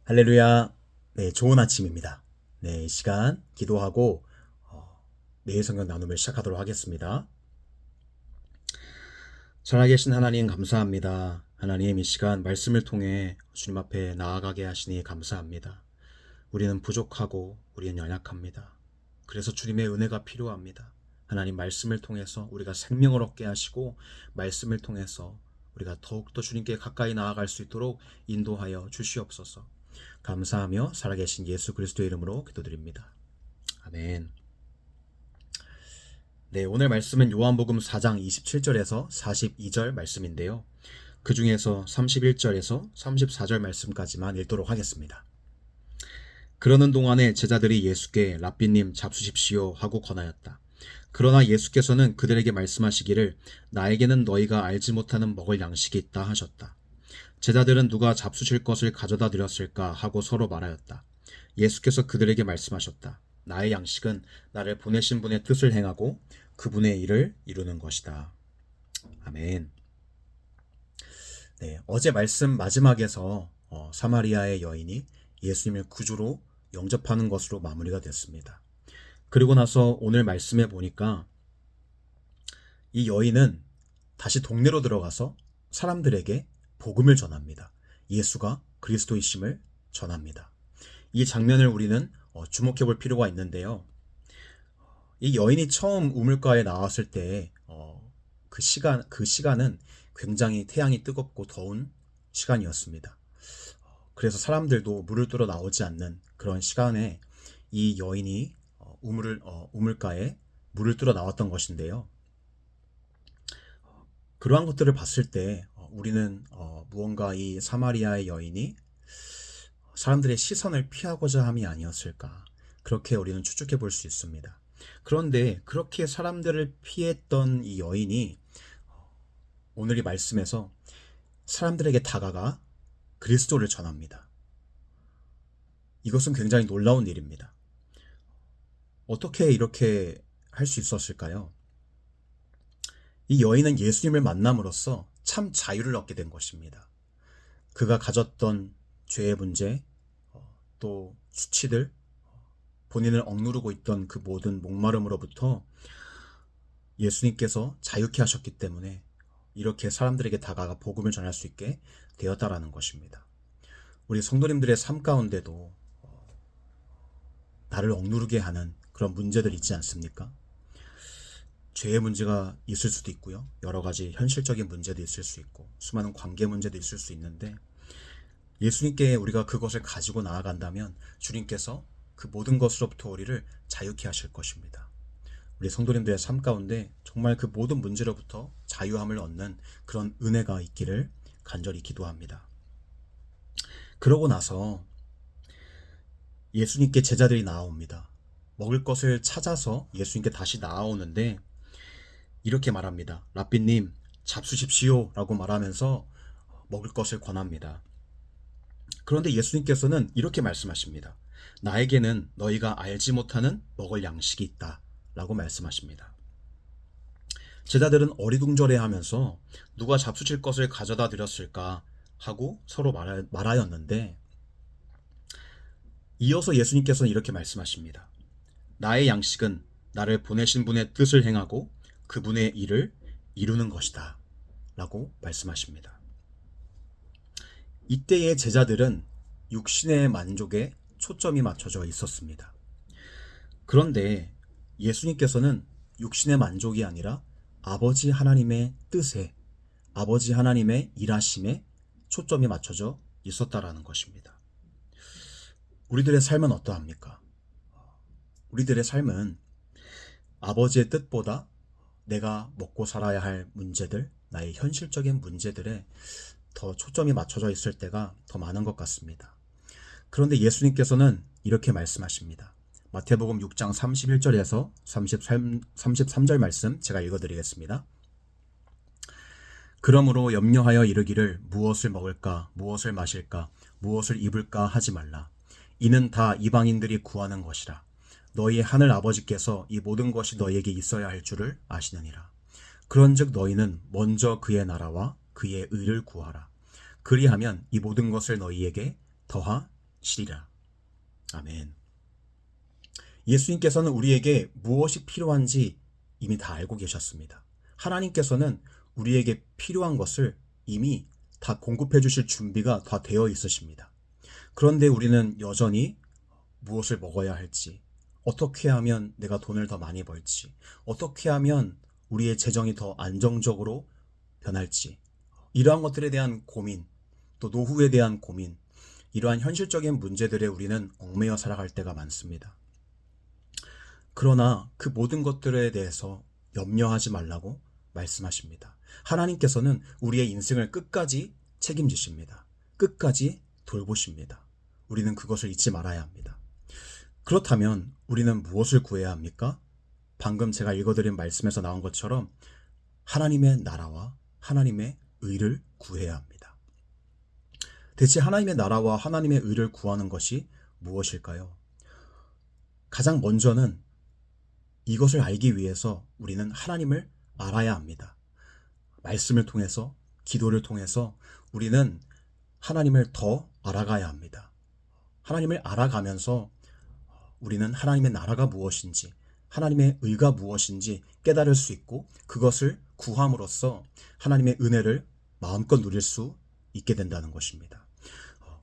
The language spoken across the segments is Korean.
할렐루야. 네, 좋은 아침입니다. 네, 이 시간 기도하고 매일 성경 나눔을 시작하도록 하겠습니다. 살아계신 하나님 감사합니다. 하나님 이 시간 말씀을 통해 주님 앞에 나아가게 하시니 감사합니다. 우리는 부족하고 우리는 연약합니다. 그래서 주님의 은혜가 필요합니다. 하나님 말씀을 통해서 우리가 생명을 얻게 하시고 말씀을 통해서 우리가 더욱더 주님께 가까이 나아갈 수 있도록 인도하여 주시옵소서. 감사하며 살아계신 예수 그리스도의 이름으로 기도드립니다. 아멘. 네, 오늘 말씀은 요한복음 4장 27절에서 42절 말씀인데요. 그 중에서 31절에서 34절 말씀까지만 읽도록 하겠습니다. 그러는 동안에 제자들이 예수께 랍비님 잡수십시오 하고 권하였다. 그러나 예수께서는 그들에게 말씀하시기를 나에게는 너희가 알지 못하는 먹을 양식이 있다 하셨다. 제자들은 누가 잡수실 것을 가져다 드렸을까 하고 서로 말하였다. 예수께서 그들에게 말씀하셨다. 나의 양식은 나를 보내신 분의 뜻을 행하고 그분의 일을 이루는 것이다. 아멘. 네, 어제 말씀 마지막에서 사마리아의 여인이 예수님을 구주로 영접하는 것으로 마무리가 됐습니다. 그리고 나서 오늘 말씀에 보니까 이 여인은 다시 동네로 들어가서 사람들에게 복음을 전합니다. 예수가 그리스도이심을 전합니다. 이 장면을 우리는 주목해 볼 필요가 있는데요. 이 여인이 처음 우물가에 나왔을 때 그 시간은 굉장히 태양이 뜨겁고 더운 시간이었습니다. 그래서 사람들도 물을 뚫어 나오지 않는 그런 시간에 이 여인이 우물가에 물을 뚫어 나왔던 것인데요. 그러한 것들을 봤을 때 우리는 무언가 이 사마리아의 여인이 사람들의 시선을 피하고자 함이 아니었을까, 그렇게 우리는 추측해 볼 수 있습니다. 그런데 그렇게 사람들을 피했던 이 여인이 오늘 이 말씀에서 사람들에게 다가가 그리스도를 전합니다. 이것은 굉장히 놀라운 일입니다. 어떻게 이렇게 할 수 있었을까요? 이 여인은 예수님을 만남으로써 참 자유를 얻게 된 것입니다. 그가 가졌던 죄의 문제, 또 수치들, 본인을 억누르고 있던 그 모든 목마름으로부터 예수님께서 자유케 하셨기 때문에 이렇게 사람들에게 다가가 복음을 전할 수 있게 되었다라는 것입니다. 우리 성도님들의 삶 가운데도 나를 억누르게 하는 그런 문제들 있지 않습니까? 죄의 문제가 있을 수도 있고요. 여러 가지 현실적인 문제도 있을 수 있고 수많은 관계 문제도 있을 수 있는데 예수님께 우리가 그것을 가지고 나아간다면 주님께서 그 모든 것으로부터 우리를 자유케 하실 것입니다. 우리 성도님들의 삶 가운데 정말 그 모든 문제로부터 자유함을 얻는 그런 은혜가 있기를 간절히 기도합니다. 그러고 나서 예수님께 제자들이 나아옵니다. 먹을 것을 찾아서 예수님께 다시 나아오는데 이렇게 말합니다. 랍비님 잡수십시오 라고 말하면서 먹을 것을 권합니다. 그런데 예수님께서는 이렇게 말씀하십니다. 나에게는 너희가 알지 못하는 먹을 양식이 있다 라고 말씀하십니다. 제자들은 어리둥절해하면서 누가 잡수실 것을 가져다 드렸을까 하고 서로 말하였는데 이어서 예수님께서는 이렇게 말씀하십니다. 나의 양식은 나를 보내신 분의 뜻을 행하고 그분의 일을 이루는 것이다 라고 말씀하십니다. 이때의 제자들은 육신의 만족에 초점이 맞춰져 있었습니다. 그런데 예수님께서는 육신의 만족이 아니라 아버지 하나님의 뜻에, 아버지 하나님의 일하심에 초점이 맞춰져 있었다라는 것입니다. 우리들의 삶은 어떠합니까? 우리들의 삶은 아버지의 뜻보다 내가 먹고 살아야 할 문제들, 나의 현실적인 문제들에 더 초점이 맞춰져 있을 때가 더 많은 것 같습니다. 그런데 예수님께서는 이렇게 말씀하십니다. 마태복음 6장 31절에서 33절 말씀 제가 읽어드리겠습니다. 그러므로 염려하여 이르기를 무엇을 먹을까, 무엇을 마실까, 무엇을 입을까 하지 말라. 이는 다 이방인들이 구하는 것이라. 너희 하늘 아버지께서 이 모든 것이 너희에게 있어야 할 줄을 아시느니라. 그런즉 너희는 먼저 그의 나라와 그의 의를 구하라. 그리하면 이 모든 것을 너희에게 더하 주시리라. 아멘. 예수님께서는 우리에게 무엇이 필요한지 이미 다 알고 계셨습니다. 하나님께서는 우리에게 필요한 것을 이미 다 공급해 주실 준비가 다 되어 있으십니다. 그런데 우리는 여전히 무엇을 먹어야 할지, 어떻게 하면 내가 돈을 더 많이 벌지, 어떻게 하면 우리의 재정이 더 안정적으로 변할지, 이러한 것들에 대한 고민, 또 노후에 대한 고민, 이러한 현실적인 문제들에 우리는 얽매여 살아갈 때가 많습니다. 그러나 그 모든 것들에 대해서 염려하지 말라고 말씀하십니다. 하나님께서는 우리의 인생을 끝까지 책임지십니다. 끝까지 돌보십니다. 우리는 그것을 잊지 말아야 합니다. 그렇다면 우리는 무엇을 구해야 합니까? 방금 제가 읽어드린 말씀에서 나온 것처럼 하나님의 나라와 하나님의 의를 구해야 합니다. 대체 하나님의 나라와 하나님의 의를 구하는 것이 무엇일까요? 가장 먼저는 이것을 알기 위해서 우리는 하나님을 알아야 합니다. 말씀을 통해서, 기도를 통해서 우리는 하나님을 더 알아가야 합니다. 하나님을 알아가면서 우리는 하나님의 나라가 무엇인지, 하나님의 의가 무엇인지 깨달을 수 있고 그것을 구함으로써 하나님의 은혜를 마음껏 누릴 수 있게 된다는 것입니다.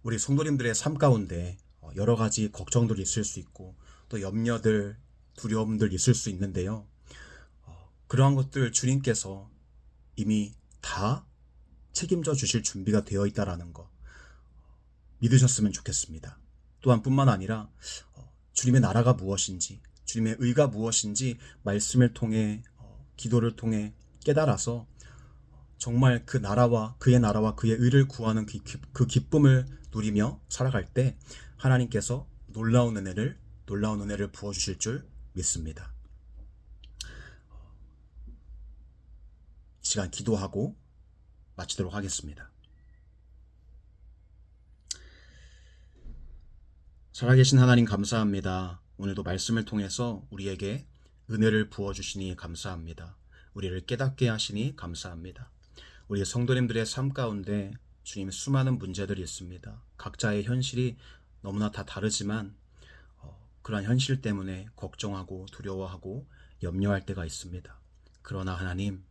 우리 성도님들의 삶 가운데 여러 가지 걱정들이 있을 수 있고 또 염려들, 두려움들 있을 수 있는데요. 그러한 것들 주님께서 이미 다 책임져 주실 준비가 되어 있다라는 거 믿으셨으면 좋겠습니다. 또한 뿐만 아니라 주님의 나라가 무엇인지, 주님의 의가 무엇인지 말씀을 통해, 기도를 통해 깨달아서 정말 그 나라와 그의 의를 구하는 그 기쁨을 누리며 살아갈 때 하나님께서 놀라운 은혜를 부어주실 줄 믿습니다. 이 시간 기도하고 마치도록 하겠습니다. 살아계신 하나님 감사합니다. 오늘도 말씀을 통해서 우리에게 은혜를 부어주시니 감사합니다. 우리를 깨닫게 하시니 감사합니다. 우리 성도님들의 삶 가운데 주님 수많은 문제들이 있습니다. 각자의 현실이 너무나 다 다르지만 그러한 현실 때문에 걱정하고 두려워하고 염려할 때가 있습니다. 그러나 하나님,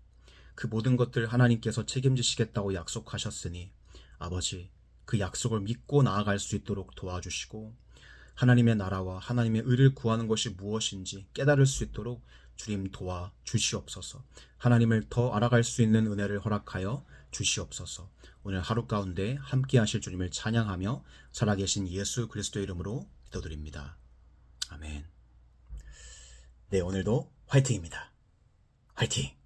그 모든 것들 하나님께서 책임지시겠다고 약속하셨으니 아버지, 그 약속을 믿고 나아갈 수 있도록 도와주시고 하나님의 나라와 하나님의 의를 구하는 것이 무엇인지 깨달을 수 있도록 주님 도와주시옵소서. 하나님을 더 알아갈 수 있는 은혜를 허락하여 주시옵소서. 오늘 하루 가운데 함께 하실 주님을 찬양하며 살아계신 예수 그리스도의 이름으로 기도드립니다. 아멘. 네, 오늘도 화이팅입니다. 화이팅!